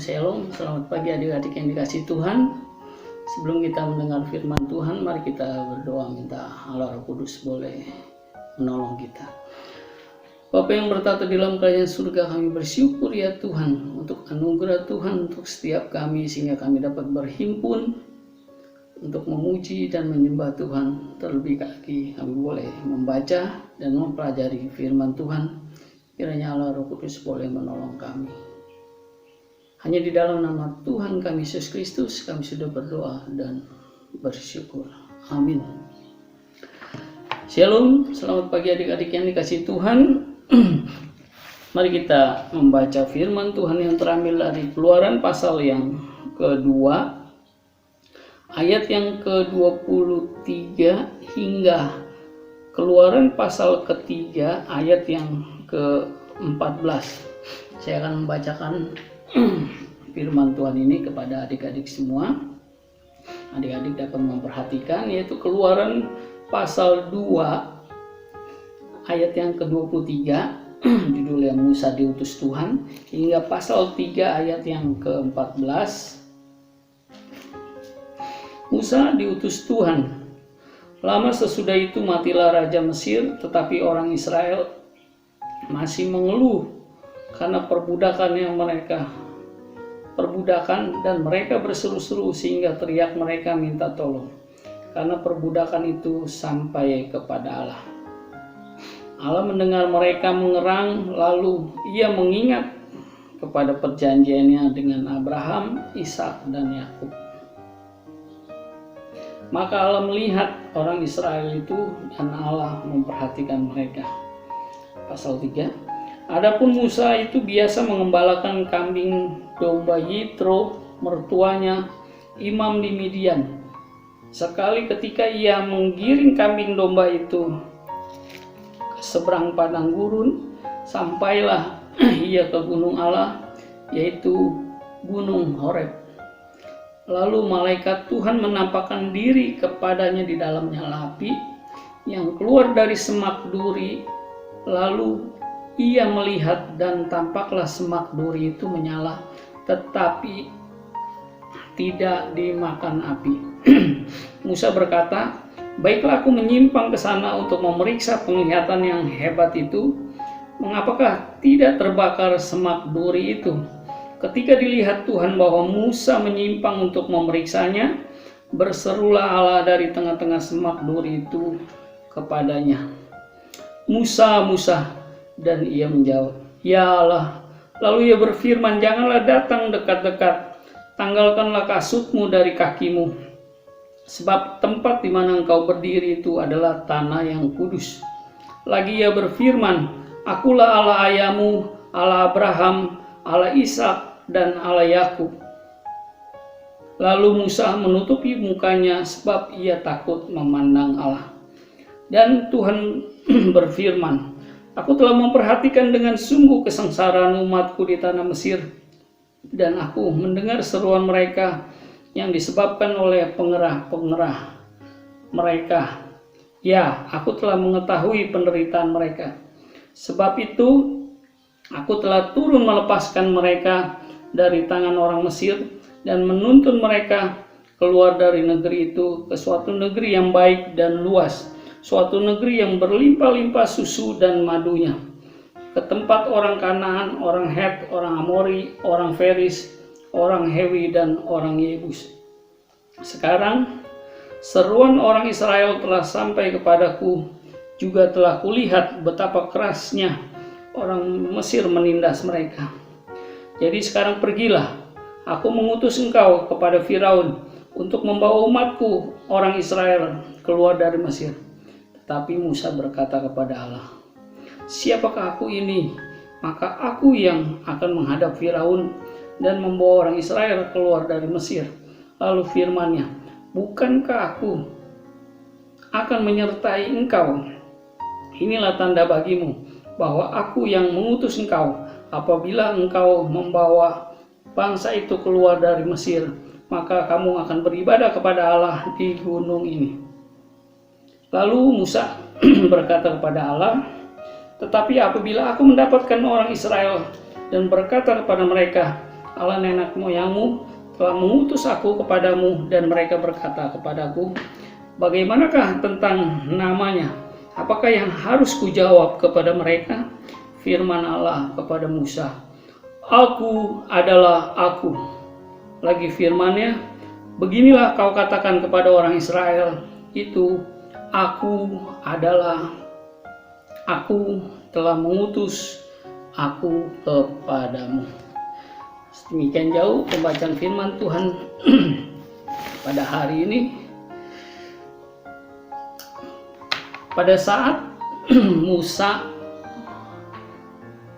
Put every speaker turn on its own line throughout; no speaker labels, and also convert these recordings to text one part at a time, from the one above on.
Shalom, selamat pagi adik-adik yang dikasihi Tuhan. Sebelum kita mendengar firman Tuhan, mari kita berdoa minta Allah Roh Kudus boleh menolong kita. Bapa yang bertata di dalam kerajaan surga, kami bersyukur ya Tuhan untuk anugerah Tuhan untuk setiap kami, sehingga kami dapat berhimpun untuk memuji dan menyembah Tuhan. Terlebih lagi kami boleh membaca dan mempelajari firman Tuhan. Kiranya Allah Roh Kudus boleh menolong kami. Hanya di dalam nama Tuhan kami Yesus Kristus kami sudah berdoa dan bersyukur. Amin. Shalom, selamat pagi adik-adik yang dikasihi Tuhan. Mari kita membaca firman Tuhan yang terambil dari Keluaran pasal yang kedua, ayat yang ke-23 hingga Keluaran pasal ketiga ayat yang ke-14. Saya akan membacakan firman Tuhan ini kepada adik-adik semua. Adik-adik dapat memperhatikan, yaitu Keluaran pasal 2 ayat yang ke-23, judulnya Musa diutus Tuhan, hingga pasal 3 ayat yang ke-14. Musa diutus Tuhan. Lama sesudah itu matilah Raja Mesir, tetapi orang Israel masih mengeluh karena perbudakan dan mereka berseru-seru sehingga teriak mereka minta tolong, karena perbudakan itu sampai kepada Allah. Allah mendengar mereka mengerang, lalu ia mengingat kepada perjanjiannya dengan Abraham, Ishak dan Yakub. Maka Allah melihat orang Israel itu dan Allah memperhatikan mereka. Pasal 3. Adapun Musa itu biasa mengembalakan kambing domba Yitro, mertuanya, imam di Midian. Sekali ketika ia menggiring kambing domba itu ke seberang padang gurun, sampailah ia ke gunung Allah, yaitu gunung Horeb. Lalu malaikat Tuhan menampakkan diri kepadanya di dalamnya api yang keluar dari semak duri. Lalu ia melihat dan tampaklah semak duri itu menyala, tetapi tidak dimakan api. Musa berkata, baiklah aku menyimpang ke sana untuk memeriksa penglihatan yang hebat itu. Mengapakah tidak terbakar semak duri itu? Ketika dilihat Tuhan bahwa Musa menyimpang untuk memeriksanya, berserulah Allah dari tengah-tengah semak duri itu kepadanya, Musa, Musa. Dan ia menjawab, ya Allah. Lalu ia berfirman, janganlah datang dekat-dekat, tanggalkanlah kasutmu dari kakimu, sebab tempat di mana engkau berdiri itu adalah tanah yang kudus. Lagi ia berfirman, akulah Allah ayahmu, Allah Abraham, Allah Ishak dan Allah Yakub. Lalu Musa menutupi mukanya sebab ia takut memandang Allah. Dan Tuhan berfirman, aku telah memperhatikan dengan sungguh kesengsaraan umatku di tanah Mesir, dan aku mendengar seruan mereka yang disebabkan oleh pengerah-pengerah mereka. Ya, aku telah mengetahui penderitaan mereka. Sebab itu, aku telah turun melepaskan mereka dari tangan orang Mesir dan menuntun mereka keluar dari negeri itu ke suatu negeri yang baik dan luas, suatu negeri yang berlimpah-limpah susu dan madunya, ke tempat orang Kanaan, orang Het, orang Amori, orang Feris, orang Hewi dan orang Yebus. Sekarang seruan orang Israel telah sampai kepadaku, juga telah kulihat betapa kerasnya orang Mesir menindas mereka. Jadi sekarang pergilah, aku mengutus engkau kepada Firaun untuk membawa umatku orang Israel keluar dari Mesir. Tetapi Musa berkata kepada Allah, siapakah aku ini? Maka aku yang akan menghadap Firaun dan membawa orang Israel keluar dari Mesir. Lalu firman-Nya, bukankah aku akan menyertai engkau? Inilah tanda bagimu bahwa aku yang mengutus engkau. Apabila engkau membawa bangsa itu keluar dari Mesir, maka kamu akan beribadah kepada Allah di gunung ini. Lalu Musa berkata kepada Allah, tetapi apabila aku mendapatkan orang Israel dan berkata kepada mereka, Allah nenek moyangmu, telah mengutus aku kepadamu, dan mereka berkata kepadaku, bagaimanakah tentang namanya? Apakah yang harus kujawab kepada mereka? Firman Allah kepada Musa, Aku adalah aku. Lagi firman-Nya, beginilah kau katakan kepada orang Israel itu, Aku adalah aku, telah mengutus aku kepadamu. Demikian jauh pembacaan firman Tuhan pada hari ini. Pada saat Musa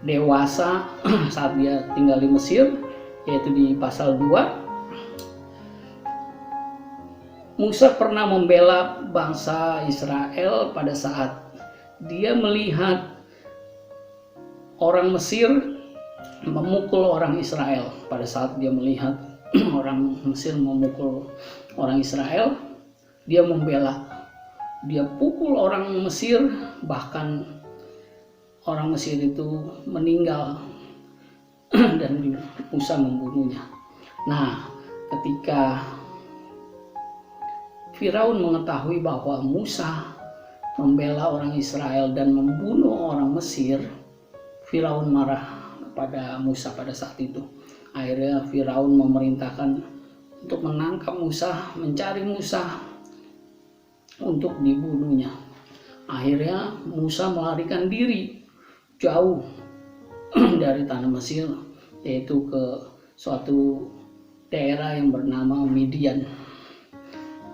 dewasa, saat dia tinggal di Mesir, yaitu di pasal 2, Musa pernah membela bangsa Israel pada saat dia melihat orang Mesir memukul orang Israel. Pada saat dia melihat orang Mesir memukul orang Israel, dia membela. Dia pukul orang Mesir, bahkan orang Mesir itu meninggal dan Musa membunuhnya. Nah, ketika Firaun mengetahui bahwa Musa membela orang Israel dan membunuh orang Mesir, Firaun marah kepada Musa pada saat itu. Akhirnya Firaun memerintahkan untuk menangkap Musa, mencari Musa untuk dibunuhnya. Akhirnya Musa melarikan diri jauh dari tanah Mesir, yaitu ke suatu daerah yang bernama Midian.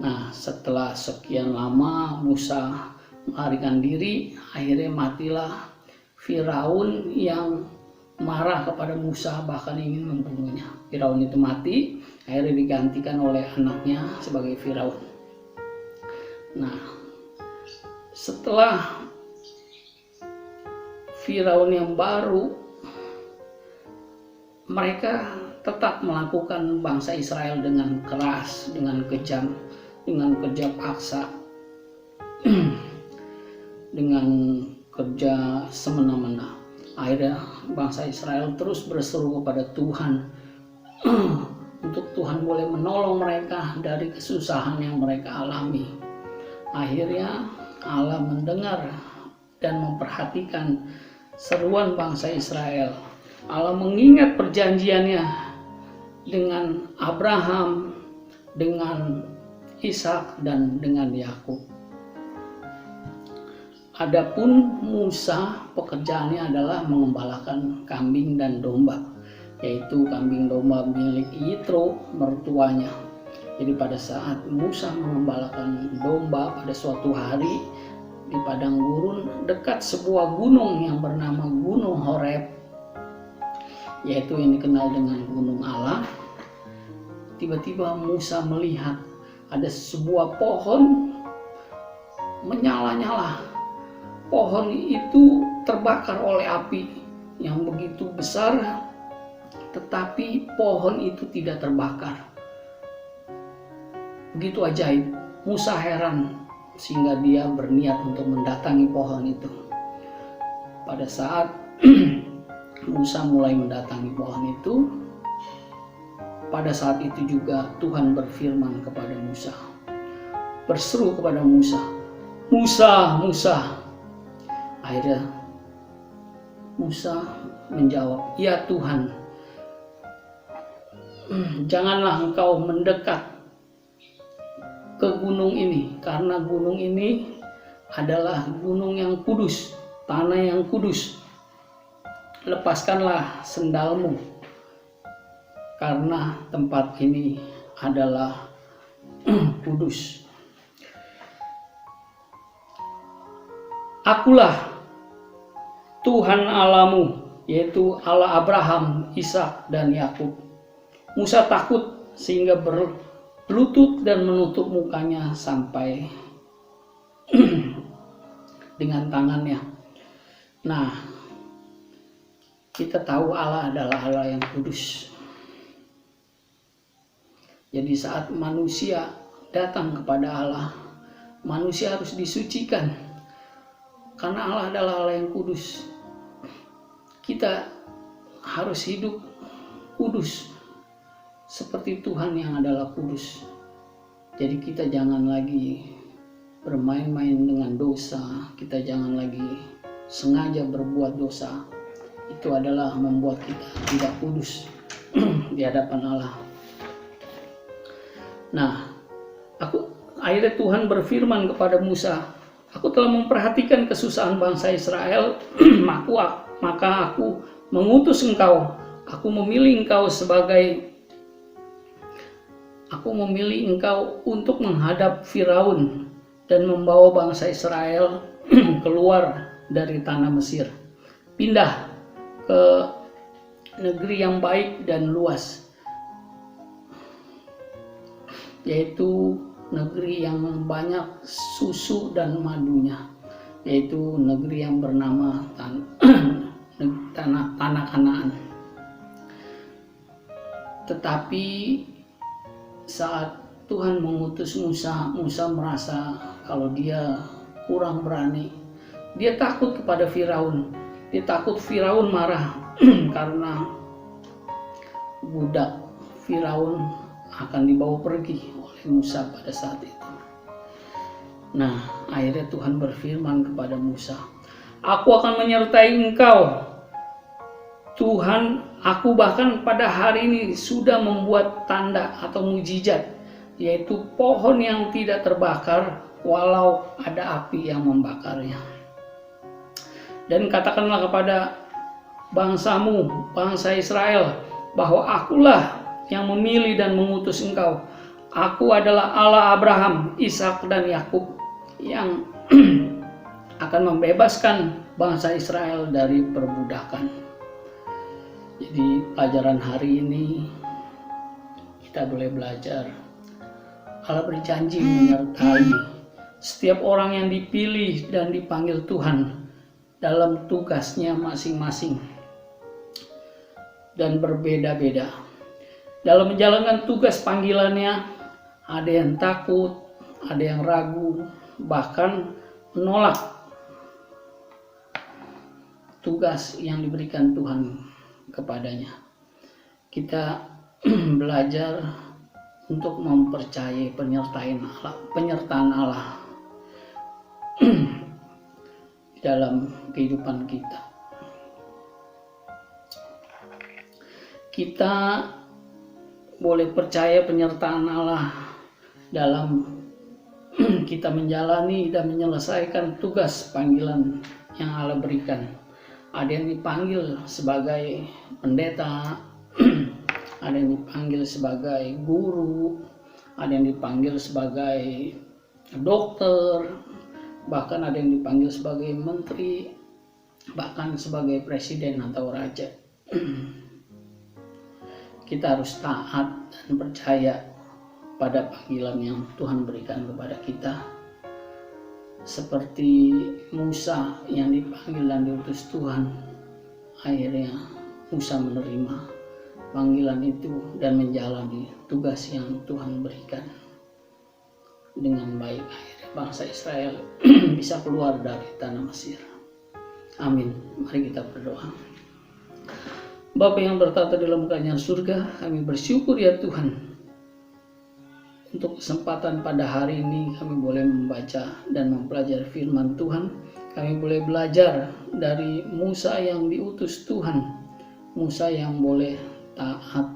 Nah, setelah sekian lama Musa melarikan diri, akhirnya matilah Firaun yang marah kepada Musa, bahkan ingin membunuhnya. Firaun itu mati, akhirnya digantikan oleh anaknya sebagai Firaun. Nah, setelah Firaun yang baru, mereka tetap melakukan bangsa Israel dengan keras, dengan kejam, dengan kerja paksa, dengan kerja semena-mena. Akhirnya bangsa Israel terus berseru kepada Tuhan untuk Tuhan boleh menolong mereka dari kesusahan yang mereka alami. Akhirnya Allah mendengar dan memperhatikan seruan bangsa Israel. Allah mengingat perjanjiannya dengan Abraham, dengan Ishak, dan dengan Yakub. Adapun Musa, pekerjaannya adalah mengembalakan kambing dan domba, yaitu kambing domba milik Yitro, mertuanya. Jadi pada saat Musa mengembalakan domba pada suatu hari di padang gurun dekat sebuah gunung yang bernama Gunung Horeb, yaitu yang dikenal dengan Gunung Allah, tiba-tiba Musa melihat ada sebuah pohon menyala-nyala. Pohon itu terbakar oleh api yang begitu besar, tetapi pohon itu tidak terbakar. Begitu ajaib. Musa heran sehingga dia berniat untuk mendatangi pohon itu. Pada saat Musa mulai mendatangi pohon itu, pada saat itu juga Tuhan berfirman kepada Musa, berseru kepada Musa, Musa, Musa. Akhirnya Musa menjawab, ya Tuhan, janganlah engkau mendekat ke gunung ini, karena gunung ini adalah gunung yang kudus, tanah yang kudus. Lepaskanlah sendalmu, karena tempat ini adalah kudus. Akulah Tuhan Allahmu, yaitu Allah Abraham, Ishak, dan Yakub. Musa takut sehingga berlutut dan menutup mukanya sampai dengan tangannya. Nah, kita tahu Allah adalah Allah yang kudus. Jadi saat manusia datang kepada Allah, manusia harus disucikan, karena Allah adalah Allah yang kudus. Kita harus hidup kudus seperti Tuhan yang adalah kudus. Jadi kita jangan lagi bermain-main dengan dosa, kita jangan lagi sengaja berbuat dosa. Itu adalah membuat kita tidak kudus di hadapan Allah. Nah, akhirnya Tuhan berfirman kepada Musa, aku telah memperhatikan kesusahan bangsa Israel, maka aku mengutus engkau. Aku memilih engkau untuk menghadap Firaun dan membawa bangsa Israel keluar dari tanah Mesir, pindah ke negeri yang baik dan luas, yaitu negeri yang banyak susu dan madunya, yaitu negeri yang bernama tanah Kanaan. Tetapi saat Tuhan mengutus Musa merasa kalau dia kurang berani. Dia takut kepada Firaun. Dia takut Firaun marah karena budak Firaun akan dibawa pergi oleh Musa pada saat itu. Nah, akhirnya Tuhan berfirman kepada Musa, aku akan menyertai engkau. Tuhan, aku bahkan pada hari ini sudah membuat tanda atau mujizat, yaitu pohon yang tidak terbakar walau ada api yang membakarnya. Dan katakanlah kepada bangsamu, bangsa Israel, bahwa akulah yang memilih dan mengutus engkau. Aku adalah Allah Abraham, Ishak dan Yakub yang akan membebaskan bangsa Israel dari perbudakan. Jadi pelajaran hari ini kita boleh belajar. Allah berjanji menyertai setiap orang yang dipilih dan dipanggil Tuhan dalam tugasnya masing-masing dan berbeda-beda. Dalam menjalankan tugas panggilannya, ada yang takut, ada yang ragu, bahkan menolak tugas yang diberikan Tuhan kepadanya. Kita belajar untuk mempercayai penyertaan Allah dalam kehidupan kita. Kita boleh percaya penyertaan Allah dalam kita menjalani dan menyelesaikan tugas panggilan yang Allah berikan. Ada yang dipanggil sebagai pendeta, ada yang dipanggil sebagai guru, ada yang dipanggil sebagai dokter, bahkan ada yang dipanggil sebagai menteri, bahkan sebagai presiden atau raja. Kita harus taat dan percaya pada panggilan yang Tuhan berikan kepada kita. Seperti Musa yang dipanggil dan diutus Tuhan, akhirnya Musa menerima panggilan itu dan menjalani tugas yang Tuhan berikan dengan baik. Akhirnya bangsa Israel bisa keluar dari tanah Mesir. Amin. Mari kita berdoa. Bapa yang bertata dalam kerajaan surga, kami bersyukur ya Tuhan untuk kesempatan pada hari ini kami boleh membaca dan mempelajari firman Tuhan. Kami boleh belajar dari Musa yang diutus Tuhan, Musa yang boleh taat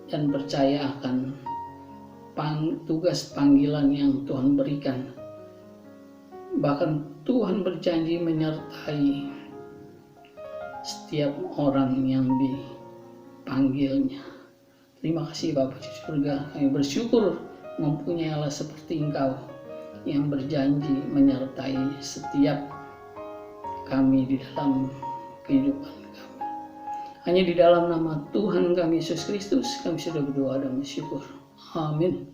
dan percaya akan tugas panggilan yang Tuhan berikan. Bahkan Tuhan berjanji menyertai setiap orang yang dipanggilnya. Terima kasih Bapa di surga, kami bersyukur mempunyai Allah seperti Engkau yang berjanji menyertai setiap kami di dalam kehidupan kami. Hanya di dalam nama Tuhan kami Yesus Kristus kami sudah berdoa dan bersyukur. Amin.